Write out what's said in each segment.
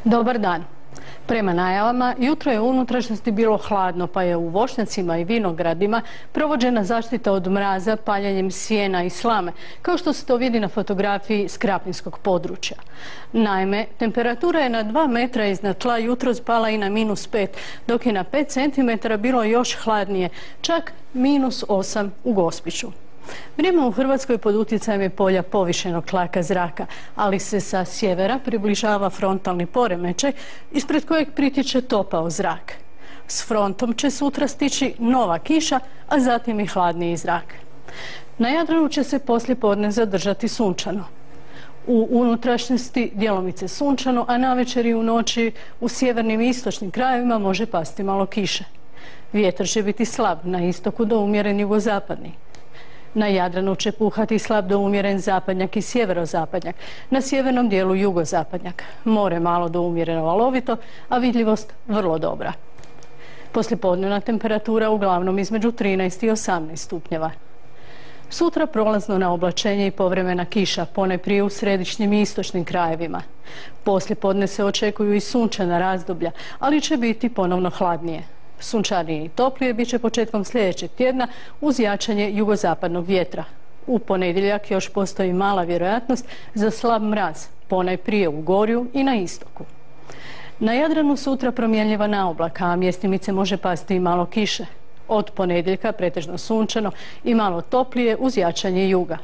Dobar dan. Prema najavama, jutro je u unutrašnjosti bilo hladno, pa je u voćnjacima i vinogradima provođena zaštita od mraza paljenjem sjena i slame, kao što se to vidi na fotografiji s krapinskog područja. Naime, temperatura je na 2 metra iznad tla jutros pala i na -5, dok je na 5 centimetara bilo još hladnije, čak -8 u Gospiću. Vrijeme u Hrvatskoj pod utjecajem je polja povišenog tlaka zraka, ali se sa sjevera približava frontalni poremećaj ispred kojeg pritiče topao zrak. S frontom će sutra stići nova kiša, a zatim i hladniji zrak. Na Jadranu će se poslijepodne zadržati sunčano. U unutrašnjosti djelomice sunčano, a navečer i u noći u sjevernim i istočnim krajevima može pasti malo kiše. Vjetar će biti slab, na istoku do umjeren jugozapadni. Na Jadranu će puhati slab do umjeren zapadnjak i sjeverozapadnjak, na sjevernom dijelu jugozapadnjak. More malo do umjereno valovito, a vidljivost vrlo dobra. Poslijepodnevna temperatura uglavnom između 13 i 18 stupnjeva. Sutra prolazno na oblačenje i povremena kiša, ponajprije u središnjim i istočnim krajevima. Poslijepodne se očekuju i sunčana razdoblja, ali će biti ponovno hladnije. Sunčanije i toplije bit će početkom sljedećeg tjedna uz jačanje jugozapadnog vjetra. U ponedjeljak još postoji mala vjerojatnost za slab mraz, ponajprije u Gorju i na istoku. Na Jadranu sutra promjenljiva naoblaka, a mjestimice može pasti i malo kiše. Od ponedjeljka pretežno sunčano i malo toplije uz jačanje juga.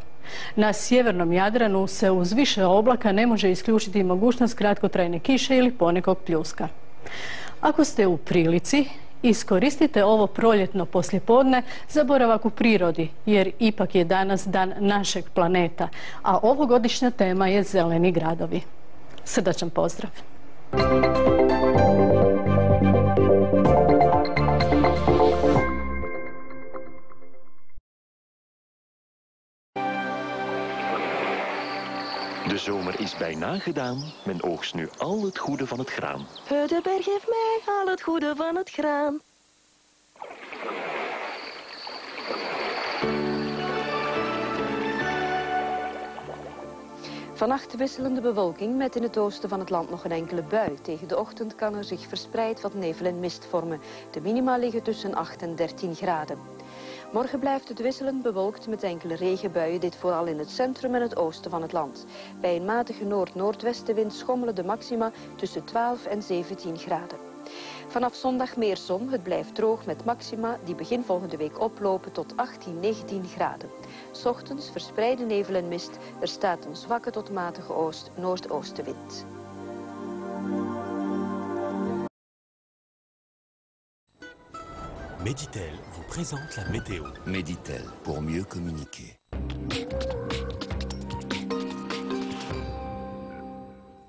Na sjevernom Jadranu se uz više oblaka ne može isključiti mogućnost kratkotrajne kiše ili ponekog pljuska. Ako ste u prilici, iskoristite ovo proljetno poslijepodne za boravak u prirodi, jer ipak je danas dan našeg planeta, a ovogodišnja tema je zeleni gradovi. Srdačan pozdrav! De zomer is bijna gedaan. Men oogst nu al het goede van het graan. De berg geeft mij al het goede van het graan. Vannacht wisselende bewolking met in het oosten van het land nog een enkele bui. Tegen de ochtend kan er zich verspreid wat nevel en mist vormen. De minima liggen tussen 8 en 13 graden. Morgen blijft het wisselend bewolkt met enkele regenbuien, dit vooral in het centrum en het oosten van het land. Bij een matige noord-noordwestenwind schommelen de maxima tussen 12 en 17 graden. Vanaf zondag meer zon, het blijft droog met maxima die begin volgende week oplopen tot 18, 19 graden. 's Ochtends verspreide nevel en mist, er staat een zwakke tot matige noordoostenwind. Meditel vous présente la météo. Meditel, pour mieux communiquer.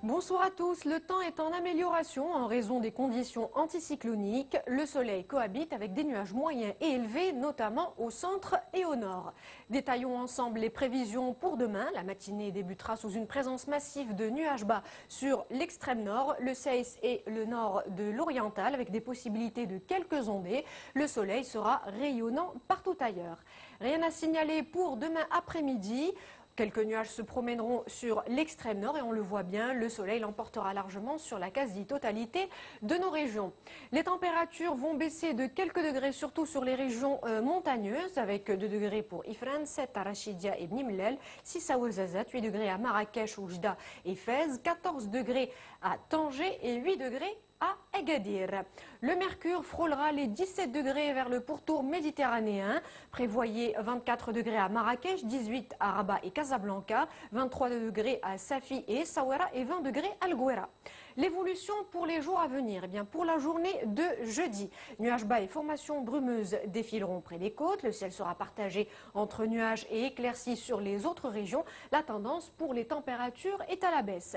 Bonsoir à tous. Le temps est en amélioration en raison des conditions anticycloniques. Le soleil cohabite avec des nuages moyens et élevés, notamment au centre et au nord. Détaillons ensemble les prévisions pour demain. La matinée débutera sous une présence massive de nuages bas sur l'extrême nord, le Ceis et le nord de l'oriental avec des possibilités de quelques ondées. Le soleil sera rayonnant partout ailleurs. Rien à signaler pour demain après-midi. Quelques nuages se promèneront sur l'extrême nord et on le voit bien, le soleil l'emportera largement sur la quasi-totalité de nos régions. Les températures vont baisser de quelques degrés, surtout sur les régions montagneuses, avec 2 degrés pour Ifrane, 7 à Rachidia et Bni Mellel, 6 à Ouarzazate, 8 degrés à Marrakech, Oujda et Fès, 14 degrés à Tanger et 8 degrés à Agadir. Le mercure frôlera les 17 degrés vers le pourtour méditerranéen. Prévoyez 24 degrés à Marrakech, 18 à Rabat et Casablanca, 23 degrés à Safi et Essaouira et 20 degrés à El Gouera. L'évolution pour les jours à venir, eh bien pour la journée de jeudi, nuages bas et formations brumeuses défileront près des côtes. Le ciel sera partagé entre nuages et éclaircies sur les autres régions. La tendance pour les températures est à la baisse.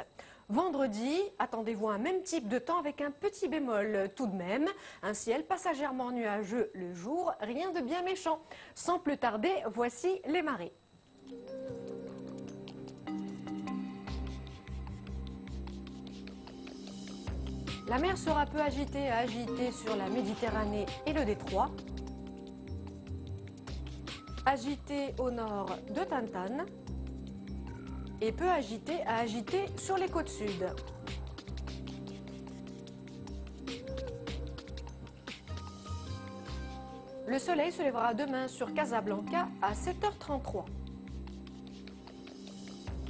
Vendredi, attendez-vous un même type de temps avec un petit bémol tout de même. Un ciel passagèrement nuageux le jour, rien de bien méchant. Sans plus tarder, voici les marées. La mer sera peu agitée sur la Méditerranée et le détroit. Agité au nord de Tantan et peu agité à agité sur les côtes sud. Le soleil se lèvera demain sur Casablanca à 7h33.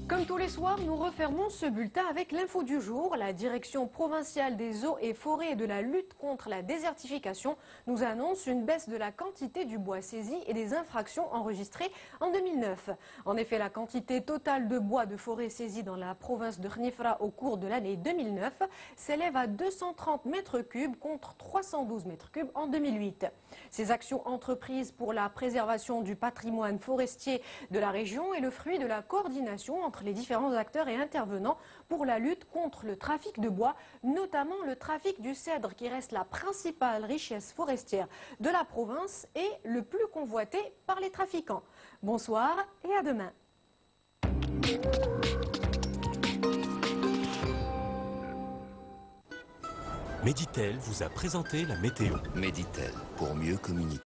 Comme tous les soirs, nous refermons ce bulletin avec l'info du jour. La direction provinciale des eaux et forêts et de la lutte contre la désertification nous annonce une baisse de la quantité du bois saisi et des infractions enregistrées en 2009. En effet, la quantité totale de bois de forêt saisi dans la province de Khnifra au cours de l'année 2009 s'élève à 230 mètres cubes contre 312 mètres cubes en 2008. Ces actions entreprises pour la préservation du patrimoine forestier de la région est le fruit de la coordination entre les différents acteurs et intervenants pour la lutte contre le trafic de bois, notamment le trafic du cèdre qui reste la principale richesse forestière de la province et le plus convoité par les trafiquants. Bonsoir et à demain. Meditel vous a présenté la météo. Meditel, pour mieux communiquer.